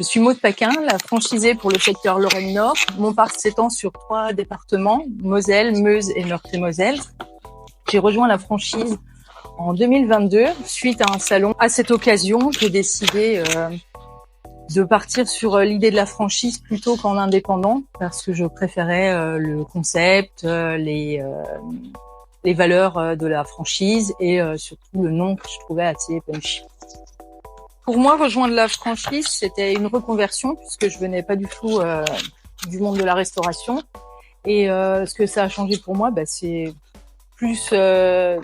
Je suis Maud Paquin, la franchisée pour le secteur Lorraine Nord. Mon parc s'étend sur 3 départements, Moselle, Meuse et Meurthe-et-Moselle. J'ai rejoint la franchise en 2022 suite à un salon. À cette occasion, j'ai décidé de partir sur l'idée de la franchise plutôt qu'en indépendant parce que je préférais le concept, les valeurs de la franchise et surtout le nom que je trouvais assez punchy. Pour moi, rejoindre la franchise, c'était une reconversion puisque je venais pas du tout du monde de la restauration. Et ce que ça a changé pour moi, c'est plus de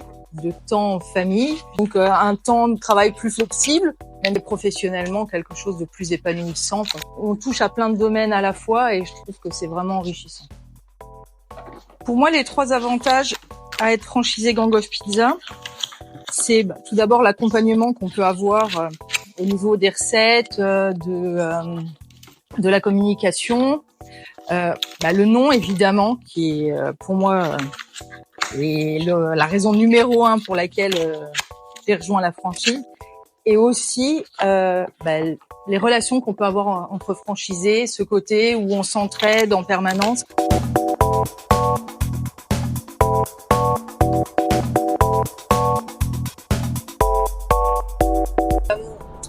temps en famille, donc un temps de travail plus flexible, même professionnellement quelque chose de plus épanouissant. On touche à plein de domaines à la fois et je trouve que c'est vraiment enrichissant. Pour moi, les 3 avantages à être franchisé Gang of Pizza, c'est tout d'abord l'accompagnement qu'on peut avoir au niveau des recettes, de la communication, le nom évidemment qui est pour moi la raison numéro 1 pour laquelle j'ai rejoint la franchise, et aussi les relations qu'on peut avoir entre franchisés, ce côté où on s'entraide en permanence.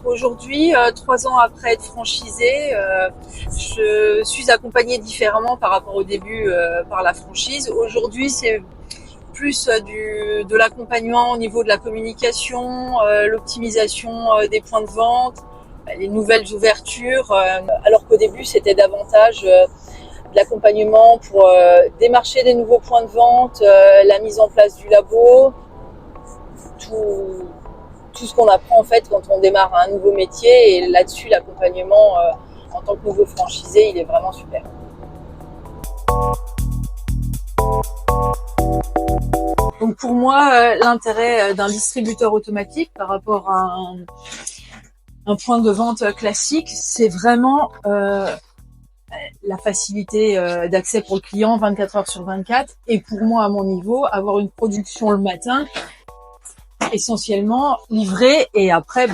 Aujourd'hui, 3 ans après être franchisée, je suis accompagnée différemment par rapport au début par la franchise. Aujourd'hui, c'est plus de l'accompagnement au niveau de la communication, l'optimisation des points de vente, les nouvelles ouvertures, alors qu'au début, c'était davantage de l'accompagnement pour démarcher des nouveaux points de vente, la mise en place du labo, tout ce qu'on apprend en fait quand on démarre un nouveau métier, et là-dessus l'accompagnement en tant que nouveau franchisé, il est vraiment super. Donc pour moi, l'intérêt d'un distributeur automatique par rapport à un point de vente classique, c'est vraiment la facilité d'accès pour le client 24 heures sur 24, et pour moi à mon niveau, avoir une production le matin essentiellement livré et après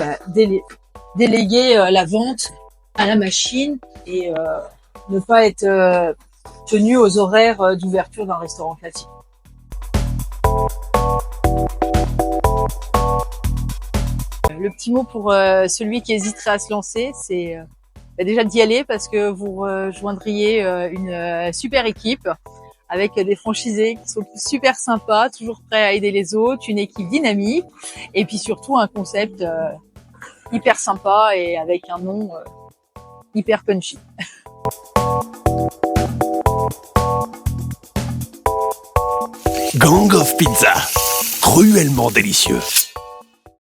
déléguer la vente à la machine et ne pas être tenu aux horaires d'ouverture d'un restaurant classique. Le petit mot pour celui qui hésiterait à se lancer, c'est déjà d'y aller parce que vous rejoindriez une super équipe avec des franchisés qui sont super sympas, toujours prêts à aider les autres, une équipe dynamique et puis surtout un concept hyper sympa et avec un nom hyper punchy. Gang of Pizza, cruellement délicieux.